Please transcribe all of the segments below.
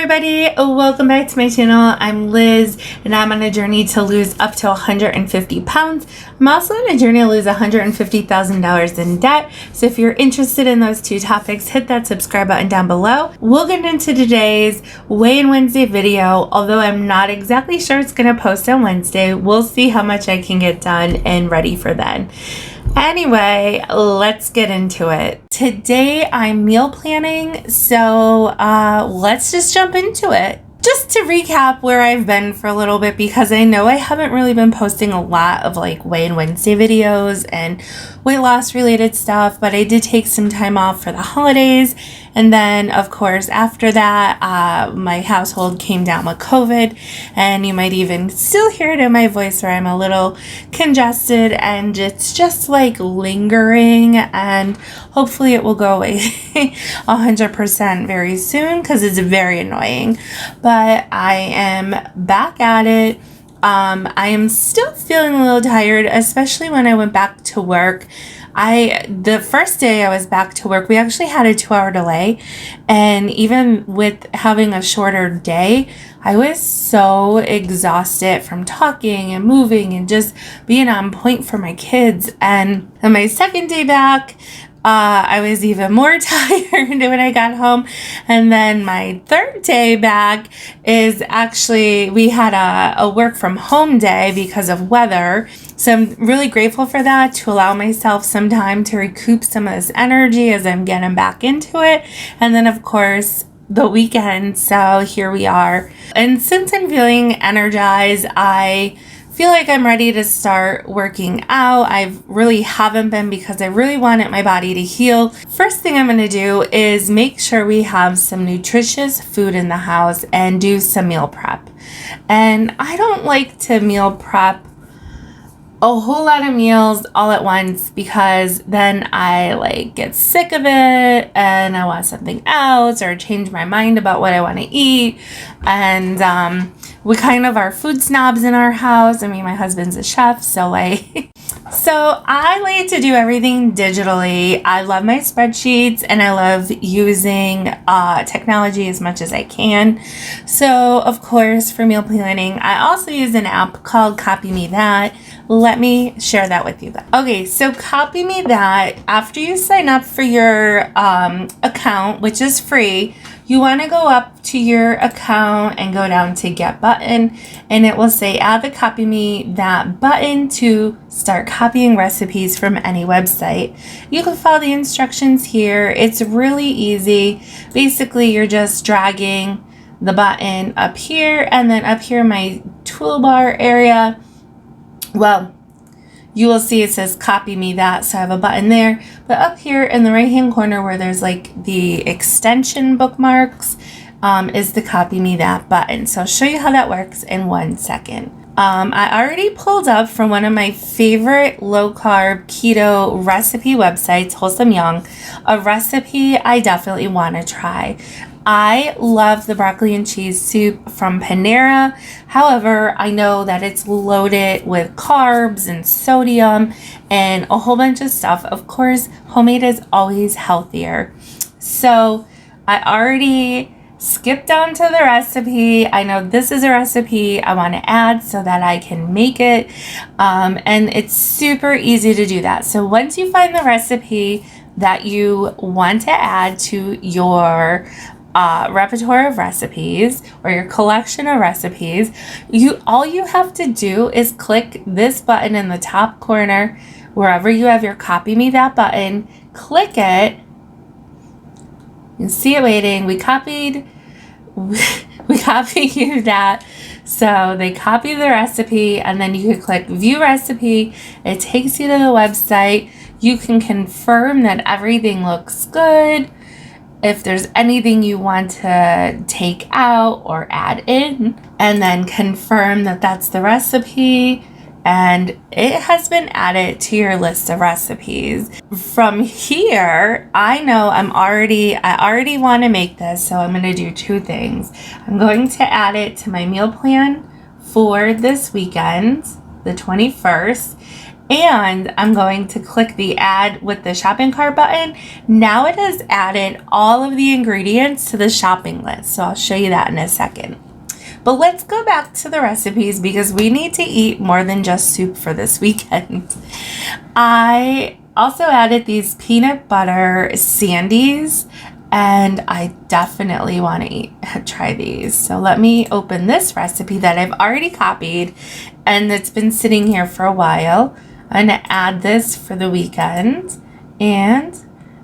everybody, welcome back to my channel. I'm Liz and I'm on a journey to lose up to 150 pounds. I'm also on a journey to lose $150,000 in debt. So if you're interested in those two topics, hit that subscribe button down below. We'll get into today's Weigh-In Wednesday video, although I'm not exactly sure it's going to post on Wednesday. We'll see how much I can get done and ready for then. Anyway, let's get into it. Today I'm meal planning, so let's just jump into it. Just to recap where I've been for a little bit, because I know I haven't really been posting a lot of like Weigh-In Wednesday videos and weight loss related stuff, but I did take some time off for the holidays. And then, of course, after that, my household came down with COVID, and you might even still hear it in my voice where I'm a little congested and it's just like lingering, and hopefully it will go away 100% very soon because it's very annoying. But I am back at it. I am still feeling a little tired, especially when I went back to work. The first day I was back to work, we actually had a 2-hour delay, and even with having a shorter day, I was so exhausted from talking and moving and just being on point for my kids. And on my second day back, I was even more tired when I got home. And then my third day back is actually, we had a work from home day because of weather. So I'm really grateful for that, to allow myself some time to recoup some of this energy as I'm getting back into it. And then of course, the weekend. So here we are. And since I'm feeling energized, I feel like I'm ready to start working out. I really haven't been because I really wanted my body to heal. First thing I'm going to do is make sure we have some nutritious food in the house and do some meal prep. And I don't like to meal prep a whole lot of meals all at once, because then I get sick of it and I want something else, or change my mind about what I want to eat. And we kind of are food snobs in our house. I mean, my husband's a chef, so I like to do everything digitally. I love my spreadsheets and I love using technology as much as I can. So of course, for meal planning, I also use an app called Copy Me That. Let me share that with you. Okay, so Copy Me That, after you sign up for your account, which is free, you want to go up to your account and go down to Get Button, and it will say add the Copy Me That button to start copying recipes from any website. You can follow the instructions here. It's really easy. Basically, you're just dragging the button up here, and then up here in my toolbar area, well, you will see it says Copy Me That, so I have a button there. But up here in the right hand corner where there's like the extension bookmarks is the Copy Me That button. So I'll show you how that works in 1 second. I already pulled up from one of my favorite low-carb keto recipe websites, Wholesome Young, a recipe I definitely want to try. I love the broccoli and cheese soup from Panera. However, I know that it's loaded with carbs and sodium and a whole bunch of stuff. Of course, homemade is always healthier. So I already skipped down to the recipe. I know this is a recipe I want to add so that I can make it. And it's super easy to do that. So once you find the recipe that you want to add to your repertoire of recipes or your collection of recipes, all you have to do is click this button in the top corner wherever you have your Copy Me That button. Click it. You see it waiting. We copied you that. So they copy the recipe, and then you can click View Recipe. It takes you to the website. You can confirm that everything looks good. If there's anything you want to take out or add in, and then confirm that that's the recipe, and it has been added to your list of recipes. From here, I know I already want to make this, so I'm going to do two things. I'm going to add it to my meal plan for this weekend, the 21st, And I'm going to click the add with the shopping cart button. Now it has added all of the ingredients to the shopping list. So I'll show you that in a second. But let's go back to the recipes because we need to eat more than just soup for this weekend. I also added these peanut butter sandies, and I definitely want to try these. So let me open this recipe that I've already copied and it's been sitting here for a while. I'm going to add this for the weekend, and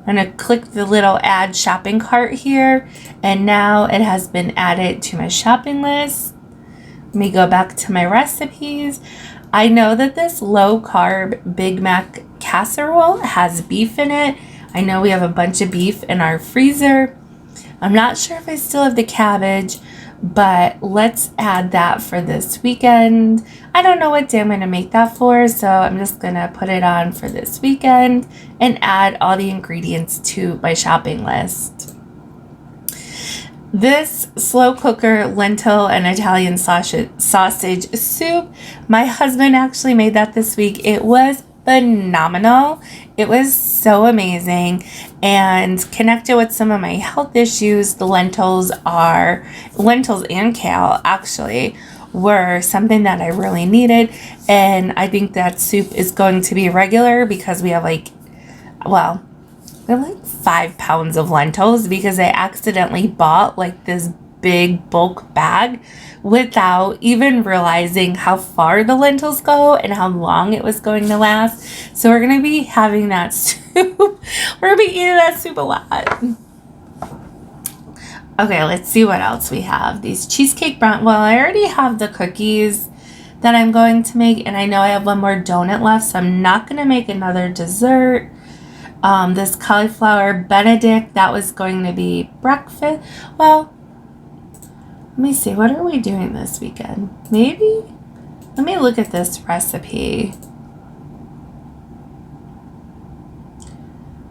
I'm going to click the little add shopping cart here, and now it has been added to my shopping list. Let me go back to my recipes. I know that this low carb Big Mac casserole has beef in it. I know we have a bunch of beef in our freezer. I'm not sure if I still have the cabbage, but let's add that for this weekend. I don't know what day I'm going to make that for, so I'm just going to put it on for this weekend and add all the ingredients to my shopping list. This slow cooker lentil and Italian sausage soup, my husband actually made that this week. It was phenomenal. It was so amazing and connected with some of my health issues. The lentils and kale actually were something that I really needed, and I think that soup is going to be regular because we have like 5 pounds of lentils because I accidentally bought like this big bulk bag without even realizing how far the lentils go and how long it was going to last. So we're going to be having that soup. We're going to be eating that soup a lot. Okay, let's see what else we have. These cheesecake brown. Well, I already have the cookies that I'm going to make, and I know I have one more donut left, so I'm not going to make another dessert. This cauliflower Benedict, that was going to be breakfast. Well, let me see. What are we doing this weekend? Maybe? Let me look at this recipe.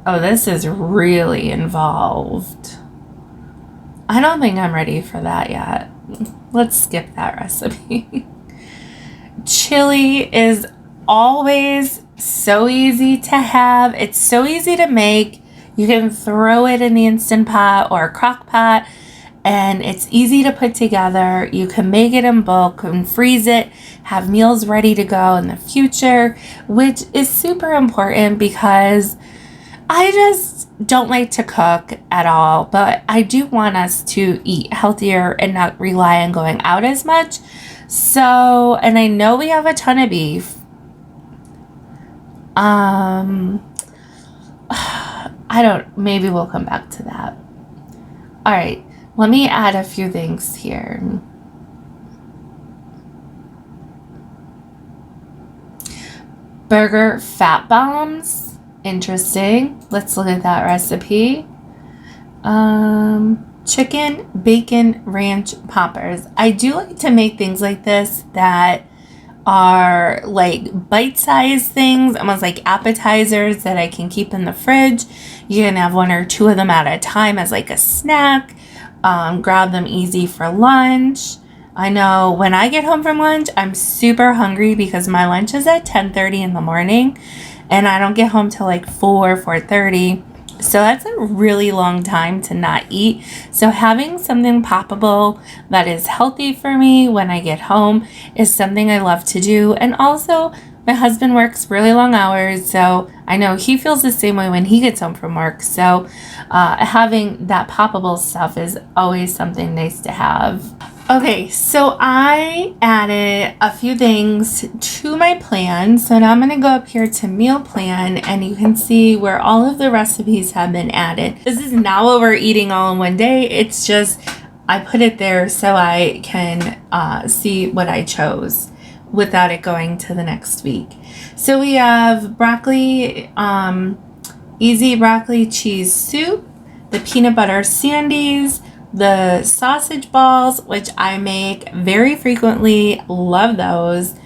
Oh, this is really involved. I don't think I'm ready for that yet. Let's skip that recipe. Chili is always so easy to have. It's so easy to make. You can throw it in the Instant Pot or a crock pot, and it's easy to put together. You can make it in bulk and freeze it, have meals ready to go in the future, which is super important because I just don't like to cook at all, but I do want us to eat healthier and not rely on going out as much. So, and I know we have a ton of beef. Maybe we'll come back to that. All right, let me add a few things here. Burger fat bombs. Interesting. Let's look at that recipe. Chicken bacon ranch poppers. I do like to make things like this that are like bite-sized things, almost like appetizers that I can keep in the fridge. You can have 1 or 2 of them at a time as like a snack. Grab them easy for lunch. I know when I get home from lunch, I'm super hungry because my lunch is at 10:30 in the morning. And I don't get home till like 4:30. So that's a really long time to not eat. So having something poppable that is healthy for me when I get home is something I love to do. And also, my husband works really long hours, so I know he feels the same way when he gets home from work. So having that poppable stuff is always something nice to have. Okay, so I added a few things to my plan. So now I'm going to go up here to meal plan, and you can see where all of the recipes have been added. This is not what we're eating all in one day. It's just I put it there so I can see what I chose without it going to the next week. So we have broccoli, easy broccoli cheese soup, the peanut butter sandies, the sausage balls, which I make very frequently, love those,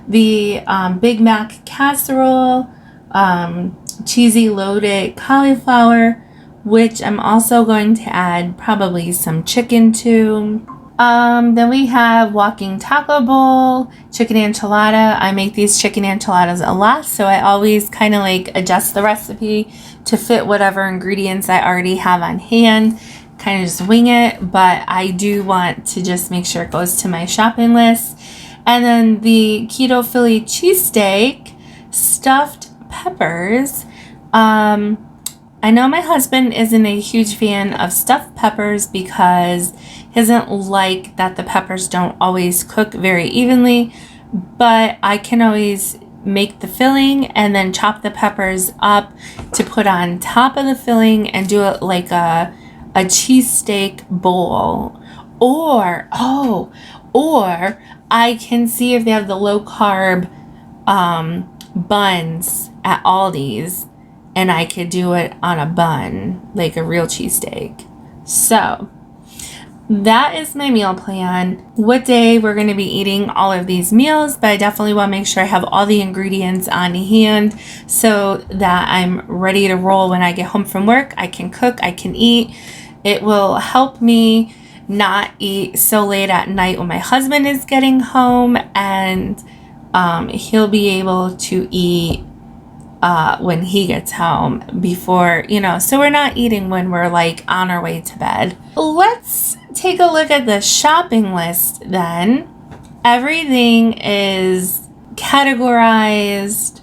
the Big Mac casserole, cheesy loaded cauliflower, which I'm also going to add probably some chicken to. Then we have walking taco bowl, chicken enchilada. I make these chicken enchiladas a lot, so I always kind of like adjust the recipe to fit whatever ingredients I already have on hand. Kind of just wing it, but I do want to just make sure it goes to my shopping list. And then the keto Philly cheesesteak, stuffed peppers. I know my husband isn't a huge fan of stuffed peppers because he doesn't like that the peppers don't always cook very evenly, but I can always make the filling and then chop the peppers up to put on top of the filling and do it like a cheesesteak bowl. Or I can see if they have the low carb buns at Aldi's, and I could do it on a bun, like a real cheesesteak. So that is my meal plan. What day we're going to be eating all of these meals, but I definitely want to make sure I have all the ingredients on hand so that I'm ready to roll when I get home from work. I can cook, I can eat. It will help me not eat so late at night when my husband is getting home, and he'll be able to eat when he gets home before, so we're not eating when we're like on our way to bed. Let's take a look at the shopping list then. Everything is categorized.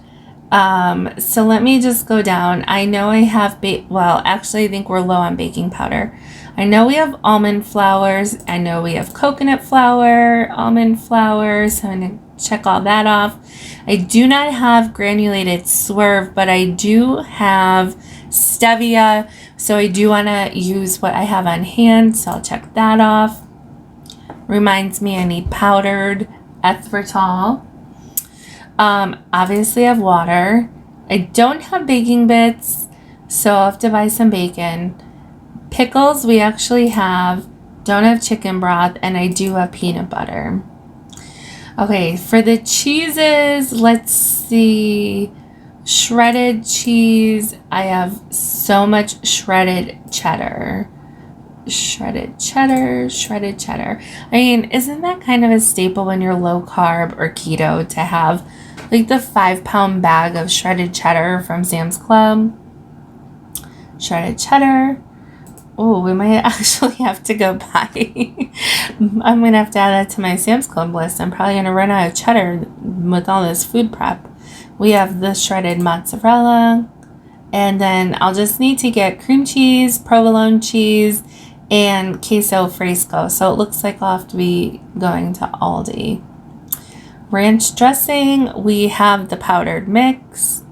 So let me just go down. I know I have, actually I think we're low on baking powder. I know we have almond flours. I know we have coconut flour, almond flour. So I'm going to check all that off. I do not have granulated swerve, but I do have stevia. So I do want to use what I have on hand. So I'll check that off. Reminds me I need powdered erythritol. Obviously I have water. I don't have baking bits, so I'll have to buy some bacon. Pickles we actually have. Don't have chicken broth, and I do have peanut butter. Okay, for the cheeses, let's see. Shredded cheese. I have so much shredded cheddar. Shredded cheddar. I mean, isn't that kind of a staple when you're low carb or keto to have like the 5-pound bag of shredded cheddar from Sam's Club? Shredded cheddar. Oh, we might actually have to go buy. I'm going to have to add that to my Sam's Club list. I'm probably going to run out of cheddar with all this food prep. We have the shredded mozzarella. And then I'll just need to get cream cheese, provolone cheese, and queso fresco. So it looks like I'll have to be going to Aldi. Ranch dressing. We have the powdered mix.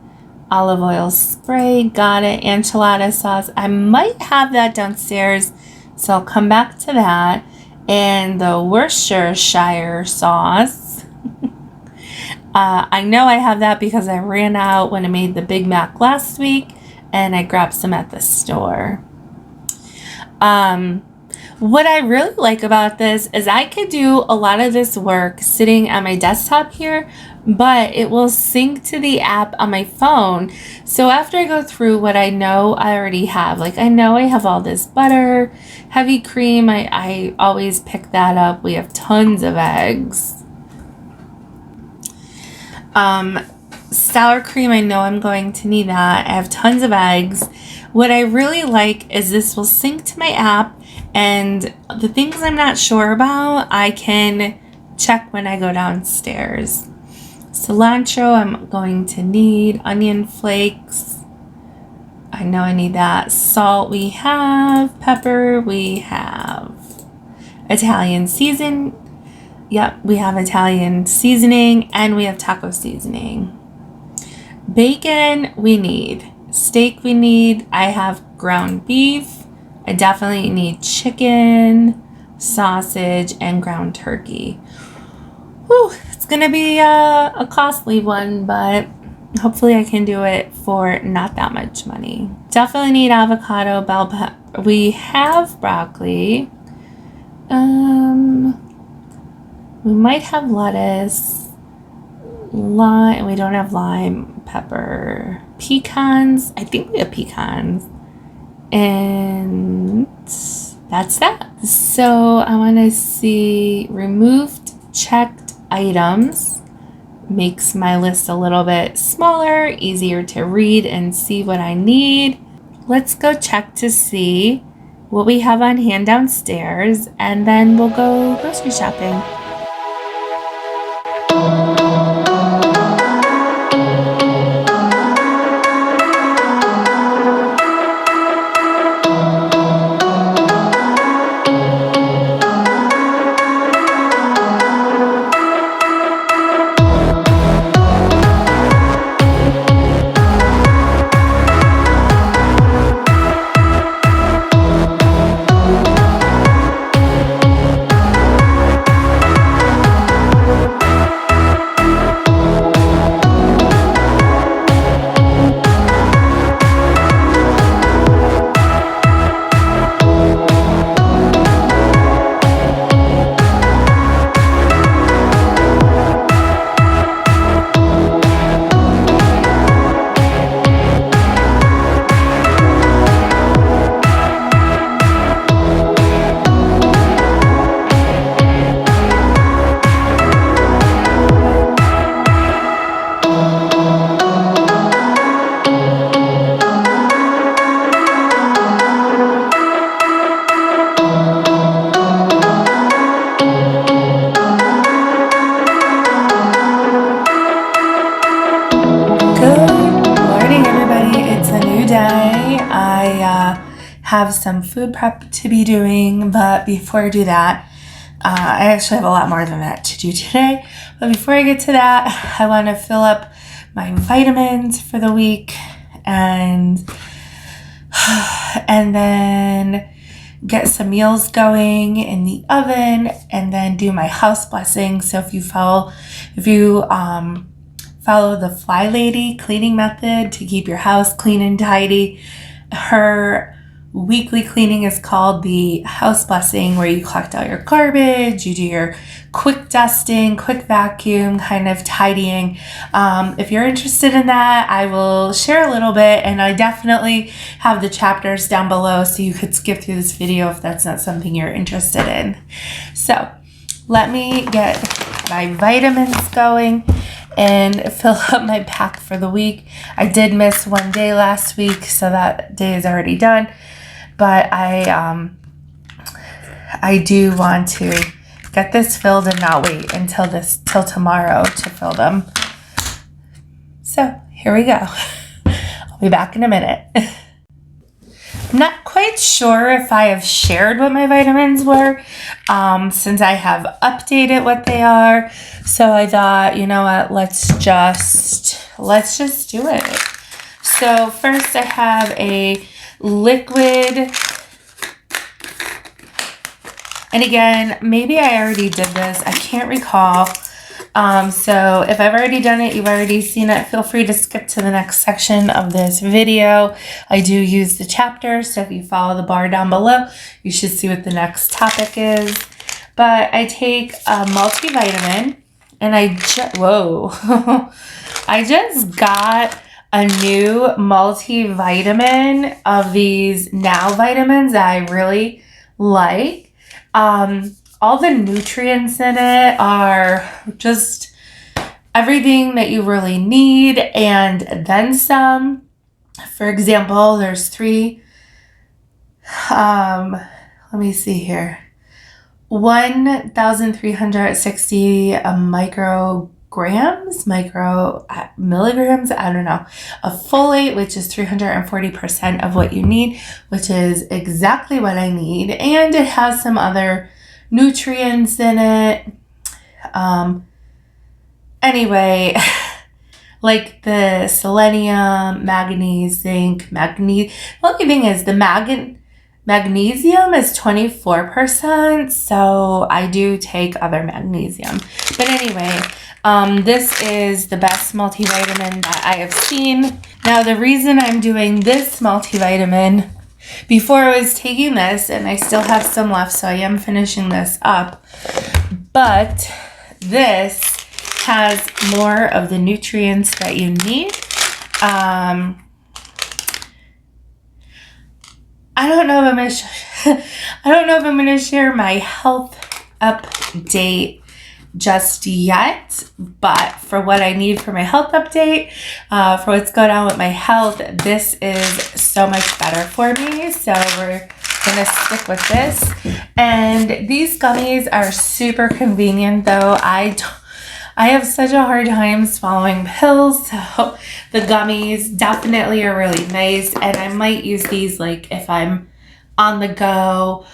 Olive oil spray, got it. Enchilada sauce, I might have that downstairs, so I'll come back to that. And the Worcestershire sauce, I know I have that because I ran out when I made the Big Mac last week, and I grabbed some at the store. What I really like about this is I could do a lot of this work sitting at my desktop here, but it will sync to the app on my phone. So after I go through what I know I already have, like I know I have all this butter, heavy cream, I always pick that up. We have tons of eggs. Sour cream, I know I'm going to need that. I have tons of eggs. What I really like is this will sync to my app, and the things I'm not sure about, I can check when I go downstairs. Cilantro, I'm going to need. Onion flakes, I know I need that. Salt, we have. Pepper, we have. Italian season, yep, we have Italian seasoning, and we have taco seasoning. Bacon, we need. Steak, we need. I have ground beef. I definitely need chicken, sausage, and ground turkey. Whew, it's gonna be a costly one, but hopefully I can do it for not that much money. Definitely need avocado, bell pepper. We have broccoli. We might have lettuce, lime. We don't have lime, pepper, pecans. I think we have pecans. And that's that. So I want to see removed checked items. Makes my list a little bit smaller, easier to read and see what I need. Let's go check to see what we have on hand downstairs, and then we'll go grocery shopping. Have some food prep to be doing, but before I do that, I actually have a lot more than that to do today. But before I get to that, I want to fill up my vitamins for the week and then get some meals going in the oven, and then do my house blessing. So if you follow the Fly Lady cleaning method to keep your house clean and tidy, her weekly cleaning is called the house blessing, where you collect all your garbage, you do your quick dusting, quick vacuum, kind of tidying. If you're interested in that, I will share a little bit, and I definitely have the chapters down below, so you could skip through this video if that's not something you're interested in. So let me get my vitamins going and fill up my pack for the week. I did miss one day last week, so that day is already done. But I do want to get this filled and not wait till tomorrow to fill them. So here we go. I'll be back in a minute. I'm not quite sure if I have shared what my vitamins were, since I have updated what they are. So I thought, you know what, let's just do it. So first I have a liquid, and again, maybe I already did this, I can't recall. So if I've already done it, you've already seen it, feel free to skip to the next section of this video. I do use the chapters, so if you follow the bar down below, you should see what the next topic is. But I take a multivitamin, and I just got a new multivitamin of these Now vitamins that I really like. All the nutrients in it are just everything that you really need, and then some. For example, there's 3, let me see here, 1,360 milligrams, I don't know, of folate, which is 340% of what you need, which is exactly what I need. And it has some other nutrients in it. Anyway, like the selenium, manganese, zinc, magnesium. The only thing is the magnesium is 24%, so I do take other magnesium. But anyway, this is the best multivitamin that I have seen. Now, the reason I'm doing this multivitamin, before I was taking this, and I still have some left, so I am finishing this up, but this has more of the nutrients that you need. I don't know if I'm gonna I don't know if I'm gonna share my health update just yet, but for what I need for my health update, for what's going on with my health, this is so much better for me. So we're gonna stick with this. And these gummies are super convenient though. I have such a hard time swallowing pills, so the gummies definitely are really nice. And I might use these like if I'm on the go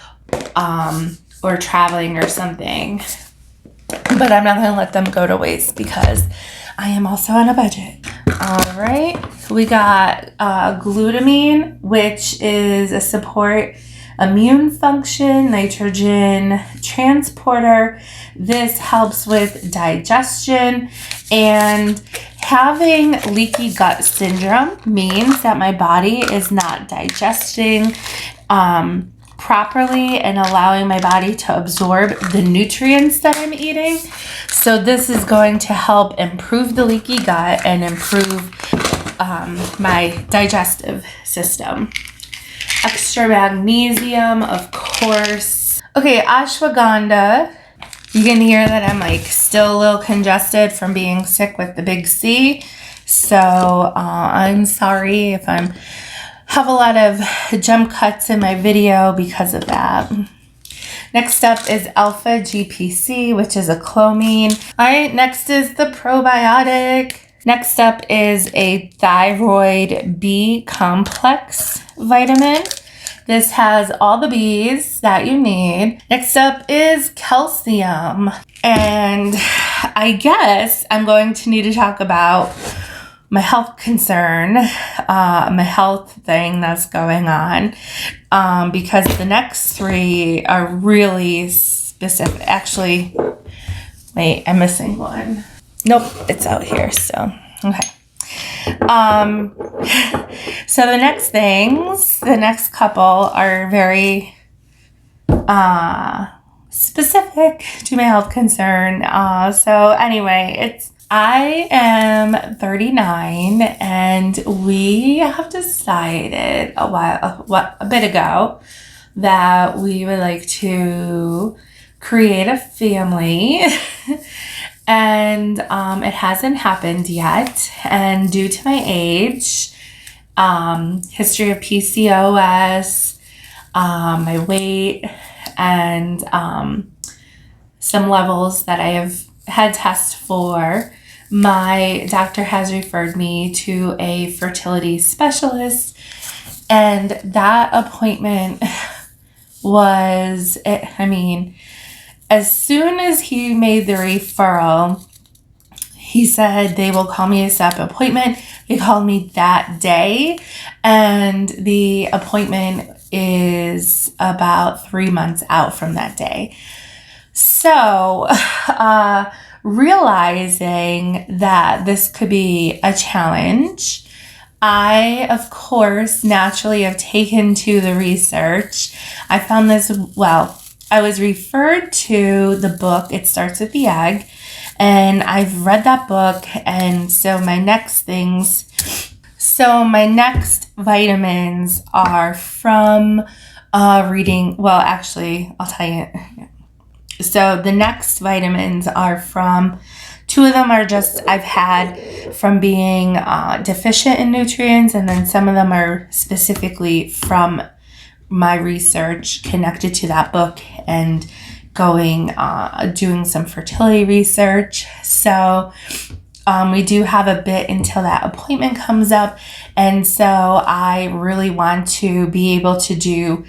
or traveling or something. But I'm not going to let them go to waste because I am also on a budget. All right. We got glutamine, which is a support immune function, nitrogen transporter. This helps with digestion, and having leaky gut syndrome means that my body is not digesting properly and allowing my body to absorb the nutrients that I'm eating. So this is going to help improve the leaky gut and improve my digestive system. Extra magnesium, of course. Okay, ashwagandha. You can hear that I'm like still a little congested from being sick with the big C. So I'm sorry if I'm have a lot of jump cuts in my video because of that. Next up is alpha GPC, which is a clomine. All right, next is the probiotic. Next up is a thyroid B complex vitamin. This has all the B's that you need. Next up is calcium. And I guess I'm going to need to talk about my health concern, my health thing that's going on, because the next three are really specific. Actually, wait, I'm missing one. Nope, it's out here, so, okay. So the next couple are very specific to my health concern. So anyway, I am 39, and we have decided a bit ago that we would like to create a family. And it hasn't happened yet. And due to my age, history of PCOS, my weight, and some levels that I have had tests for, my doctor has referred me to a fertility specialist. And that appointment was, as soon as he made the referral, he said they will call me a set appointment. They called me that day, and the appointment is about 3 months out from that day. So, realizing that this could be a challenge, I, of course, naturally have taken to the research. I found this, I was referred to the book, It Starts with the Egg, and I've read that book, and so my next vitamins are from reading, I'll tell you. So the next vitamins are from, two of them are just I've had from being deficient in nutrients, and then some of them are specifically from my research connected to that book and doing some fertility research. So we do have a bit until that appointment comes up, and so I really want to be able to do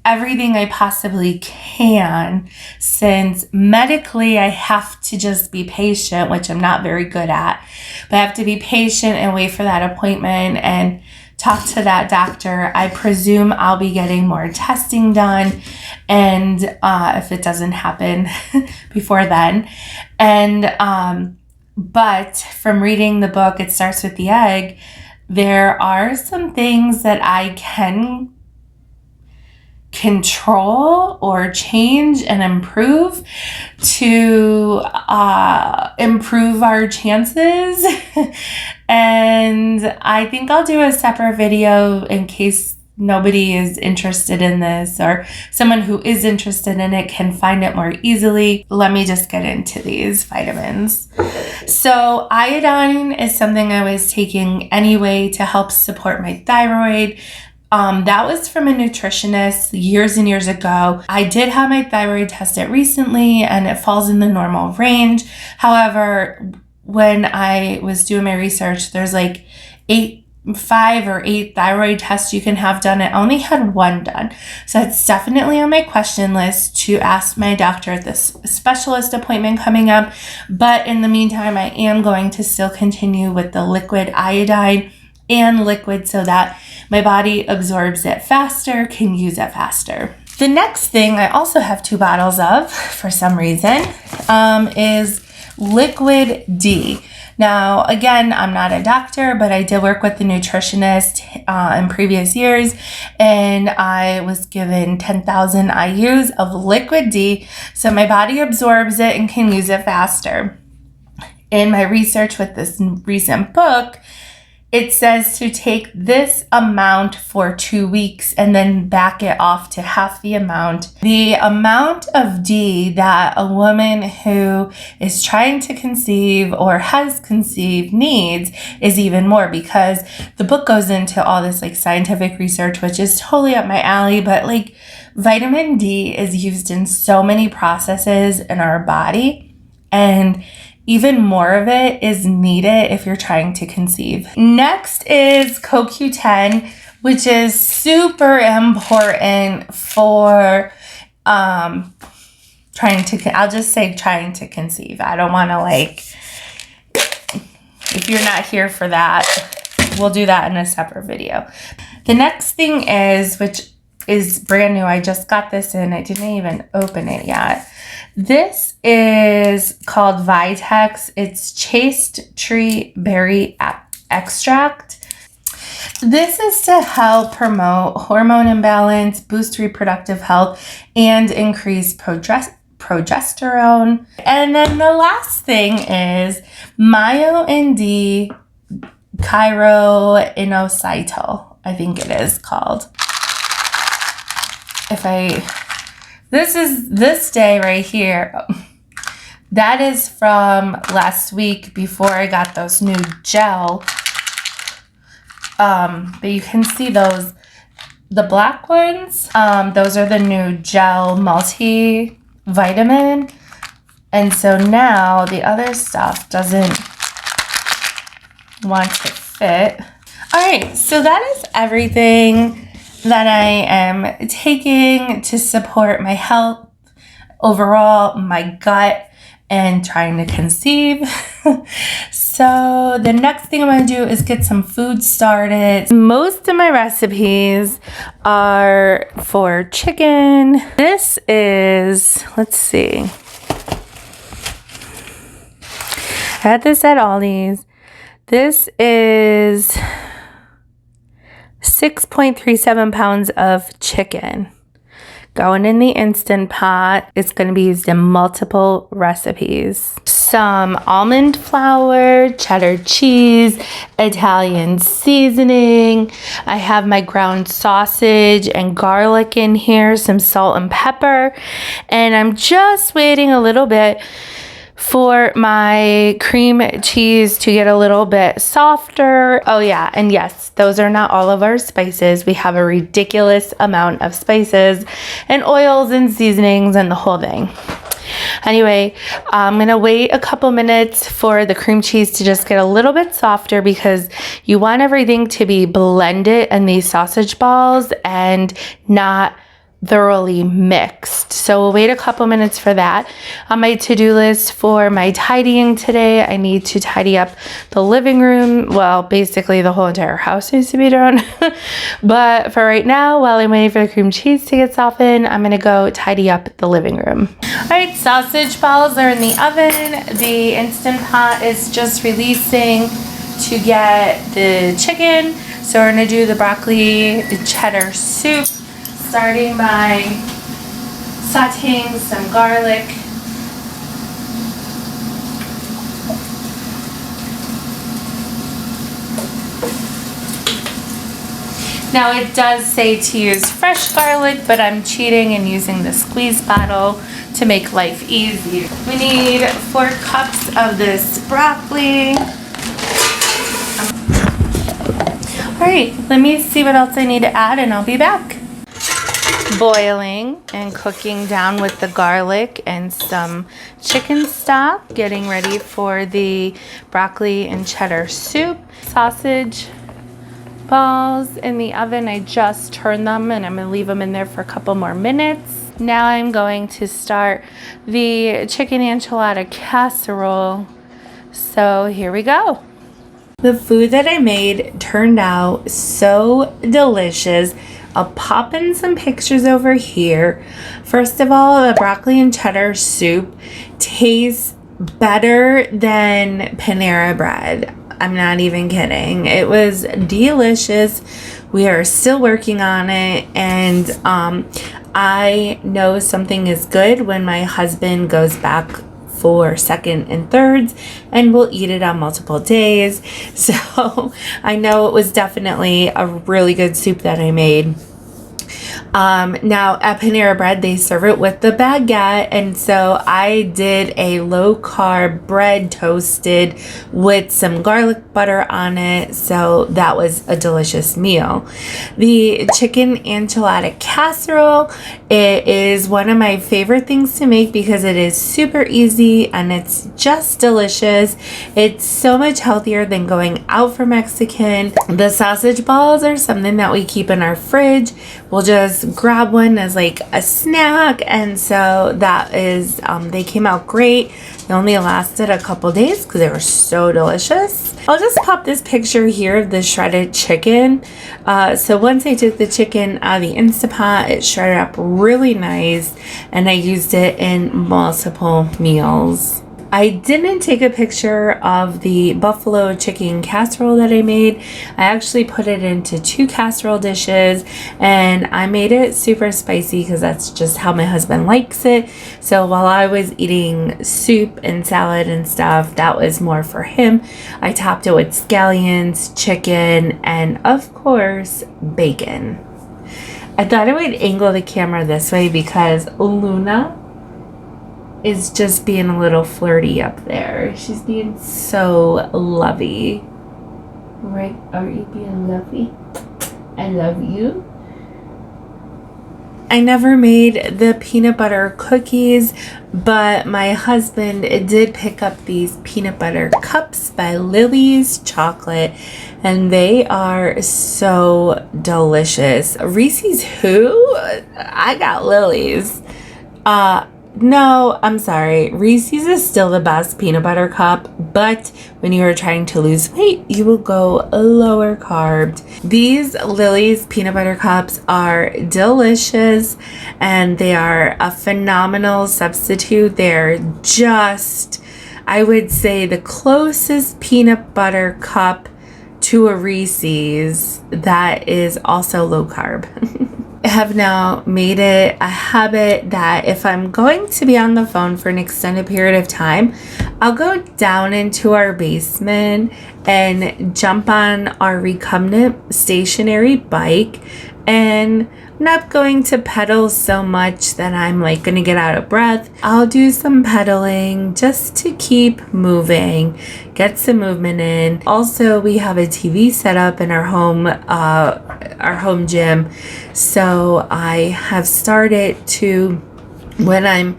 everything I possibly can, since medically I have to just be patient, which I'm not very good at, but I have to be patient and wait for that appointment and talk to that doctor. I presume I'll be getting more testing done, and if it doesn't happen before then. And but from reading the book, It Starts with the Egg, there are some things that I can control or change and improve to improve our chances. And I think I'll do a separate video in case nobody is interested in this, or someone who is interested in it can find it more easily, let me just get into these vitamins. So iodine is something I was taking anyway to help support my thyroid. That was from a nutritionist years and years ago. I did have my thyroid tested recently and it falls in the normal range. However, when I was doing my research, there's like 5 or 8 thyroid tests you can have done. I only had 1 done. So it's definitely on my question list to ask my doctor at this specialist appointment coming up. But in the meantime, I am going to still continue with the liquid iodine and liquid so that my body absorbs it faster, can use it faster. The next thing I also have 2 bottles of for some reason is liquid D. Now, again, I'm not a doctor, but I did work with the nutritionist in previous years, and I was given 10,000 IUs of liquid D, so my body absorbs it and can use it faster. In my research with this recent book, it says to take this amount for 2 weeks and then back it off to half the amount. The amount of D that a woman who is trying to conceive or has conceived needs is even more, because the book goes into all this like scientific research, which is totally up my alley, but like vitamin D is used in so many processes in our body, and even more of it is needed if you're trying to conceive. Next is CoQ10, which is super important for trying to conceive. I don't want to if you're not here for that, we'll do that in a separate video. The next thing is, which is brand new, I just got this in, I didn't even open it yet. This is called Vitex. It's chaste tree berry extract. This is to help promote hormone imbalance, boost reproductive health, and increase progesterone. And then the last thing is Myo-ND Chiroinocytal, I think it is called. This is this day right here. That is from last week before I got those new gel. But you can see those, the black ones, those are the new gel multivitamin. And so now the other stuff doesn't want to fit. All right, so that is everything that I am taking to support my health overall, my gut, and trying to conceive. So the next thing I'm going to do is get some food started. Most of my recipes are for chicken. This is, let's see. I had this at Aldi's. This is 6.37 pounds of chicken going in the Instant Pot. It's going to be used in multiple recipes. Some almond flour, cheddar cheese, Italian seasoning. I have my ground sausage and garlic in here, some salt and pepper. And I'm just waiting a little bit for my cream cheese to get a little bit softer. Oh yeah, and yes, those are not all of our spices. We have a ridiculous amount of spices and oils and seasonings and the whole thing. Anyway, I'm gonna wait a couple minutes for the cream cheese to just get a little bit softer, because you want everything to be blended in these sausage balls and not thoroughly mixed. So we'll wait a couple minutes for that. On my to-do list for my tidying today, I need to tidy up the living room. Well, basically the whole entire house needs to be done. But for right now, while I'm waiting for the cream cheese to get softened, I'm gonna go tidy up the living room. All right, sausage balls are in the oven. The Instant Pot is just releasing to get the chicken. So we're gonna do the broccoli cheddar soup, starting by sauteing some garlic. Now it does say to use fresh garlic, but I'm cheating and using the squeeze bottle to make life easier. We need 4 cups of this broccoli. Alright, let me see what else I need to add and I'll be back. Boiling and cooking down with the garlic and some chicken stock, getting ready for the broccoli and cheddar soup. Sausage balls in the oven. I just turned them and I'm going to leave them in there for a couple more minutes. Now I'm going to start the chicken enchilada casserole. So here we go. The food that I made turned out so delicious. I'll pop in some pictures over here. First of all, the broccoli and cheddar soup tastes better than Panera bread. I'm not even kidding. It was delicious. We are still working on it, and I know something is good when my husband goes back for second and thirds, and we'll eat it on multiple days. So I know it was definitely a really good soup that I made. Now at Panera Bread, they serve it with the baguette, and so I did a low carb bread toasted with some garlic butter on it, so that was a delicious meal. The chicken enchilada casserole, it is one of my favorite things to make because it is super easy and it's just delicious. It's so much healthier than going out for Mexican. The sausage balls are something that we keep in our fridge. We'll just grab one as like a snack, and so that is they came out great. They only lasted a couple days because they were so delicious. I'll just pop this picture here of the shredded chicken. So once I took the chicken out of the Instapot, it shredded up really nice, and I used it in multiple meals. I didn't take a picture of the buffalo chicken casserole that I made. I actually put it into 2 casserole dishes, and I made it super spicy because that's just how my husband likes it. So while I was eating soup and salad and stuff, that was more for him. I topped it with scallions, chicken, and of course, bacon. I thought I would angle the camera this way because Luna is just being a little flirty up there. She's being so lovey. Right? Are you being lovey? I love you. I never made the peanut butter cookies, but my husband did pick up these peanut butter cups by Lily's Chocolate, and they are so delicious. Reese's who? I got Lily's. No, I'm sorry. Reese's is still the best peanut butter cup, but when you are trying to lose weight, you will go lower carb. These Lily's peanut butter cups are delicious, and they are a phenomenal substitute. They're just, I would say, the closest peanut butter cup to a Reese's that is also low carb. I have now made it a habit that if I'm going to be on the phone for an extended period of time, I'll go down into our basement and jump on our recumbent stationary bike, and I'm not going to pedal so much that I'm like going to get out of breath. I'll do some pedaling just to keep moving, get some movement in. Also, we have a TV set up in our home gym, so I have started to, when I'm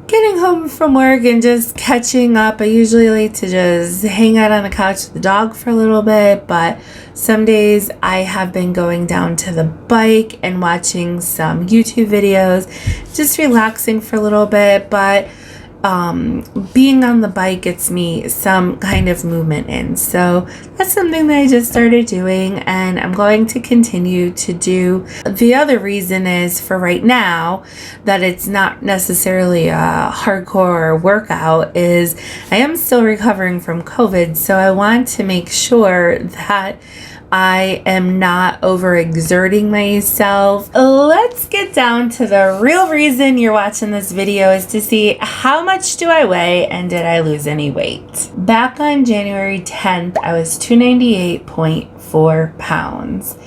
getting home from work and just catching up, I usually like to just hang out on the couch with the dog for a little bit, but some days I have been going down to the bike and watching some YouTube videos, just relaxing for a little bit, but being on the bike gets me some kind of movement in. So that's something that I just started doing, and I'm going to continue to do. The other reason is for right now that it's not necessarily a hardcore workout is I am still recovering from COVID. So I want to make sure that I am not overexerting myself. Let's get down to the real reason you're watching this video, is to see how much do I weigh and did I lose any weight. Back on January 10th, I was 298.4 pounds.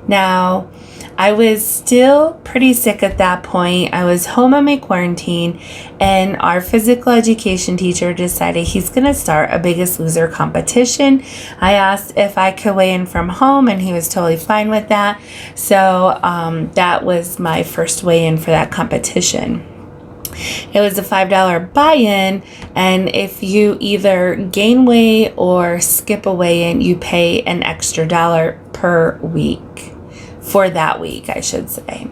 Now, I was still pretty sick at that point. I was home on my quarantine, and our physical education teacher decided he's going to start a Biggest Loser competition. I asked if I could weigh in from home, and he was totally fine with that. So that was my first weigh-in for that competition. It was a $5 buy-in, and if you either gain weight or skip a weigh-in, you pay an extra $1 per week. For that week, I should say.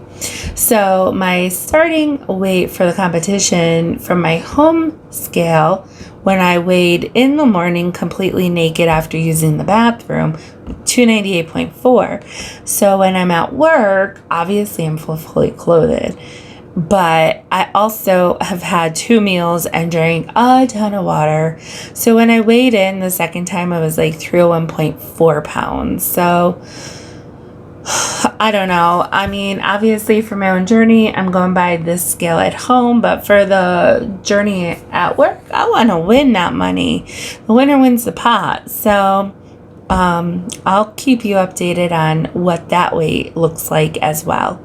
So my starting weight for the competition from my home scale, when I weighed in the morning completely naked after using the bathroom, 298.4. So when I'm at work, obviously I'm fully clothed. But I also have had 2 meals and drank a ton of water. So when I weighed in the second time, I was like 301.4 pounds. So I don't know. I mean, obviously for my own journey, I'm going by this scale at home, but for the journey at work, I want to win that money. The winner wins the pot. So I'll keep you updated on what that weight looks like as well.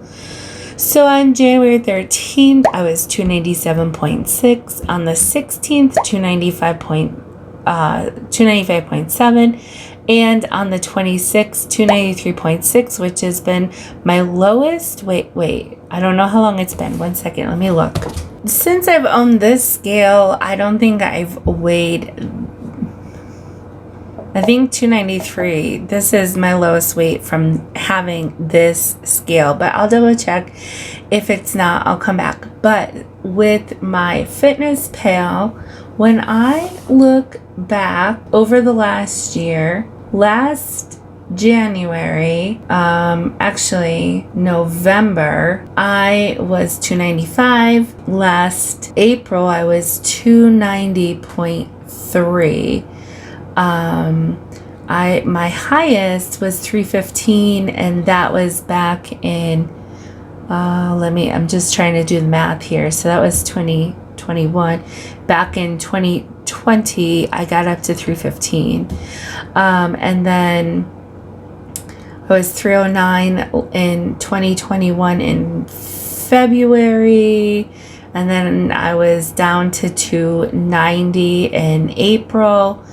So on January 13th, I was 297.6. On the 16th, 295.7. And on the 26th, 293.6, which has been my lowest. Wait, I don't know how long it's been. 1 second, let me look. Since I've owned this scale, I don't think I've weighed, I think 293. This is my lowest weight from having this scale, but I'll double check. If it's not, I'll come back. But with my Fitness Pal, when I look back over the last year, last January, actually November, I was 295. Last April, I was 290.3. My highest was 315, and that was back in, I'm just trying to do the math here. So that was 2021. Back in 2020, I got up to 315. And then I was 309 in 2021 in February. And then I was down to 290 in April.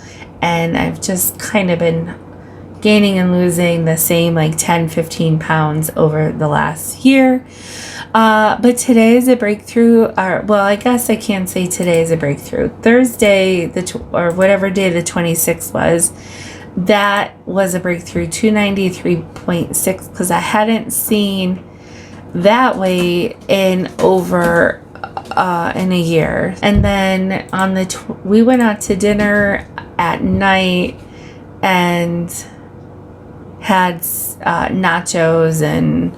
And I've just kind of been gaining and losing the same like 10-15 pounds over the last year. But today is a breakthrough, I guess I can't say today is a breakthrough. Thursday, or whatever day the 26th was, that was a breakthrough, 293.6, because I hadn't seen that weight in over in a year. And then on we went out to dinner at night and had nachos and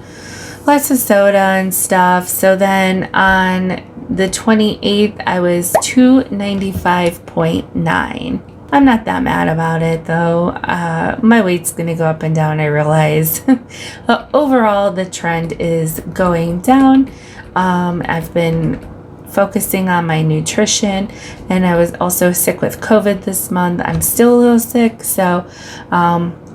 lots of soda and stuff. So then on the 28th, I was 295.9. I'm not that mad about it though. My weight's gonna go up and down, I realize. But overall, the trend is going down. I've been focusing on my nutrition, and I was also sick with COVID this month. I'm still a little sick, so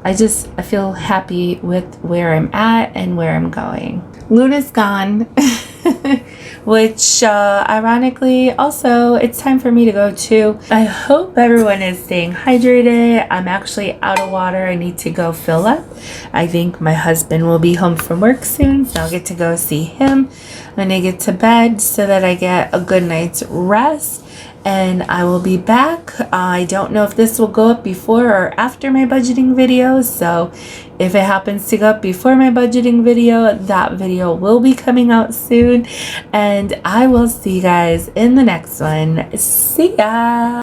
I feel happy with where I'm at and where I'm going. Luna's gone, which ironically also it's time for me to go too. I hope everyone is staying hydrated. I'm actually out of water. I need to go fill up. I think my husband will be home from work soon, so I'll get to go see him when I get to bed so that I get a good night's rest. And I will be back. I don't know if this will go up before or after my budgeting video. So if it happens to go up before my budgeting video, that video will be coming out soon. And I will see you guys in the next one. See ya.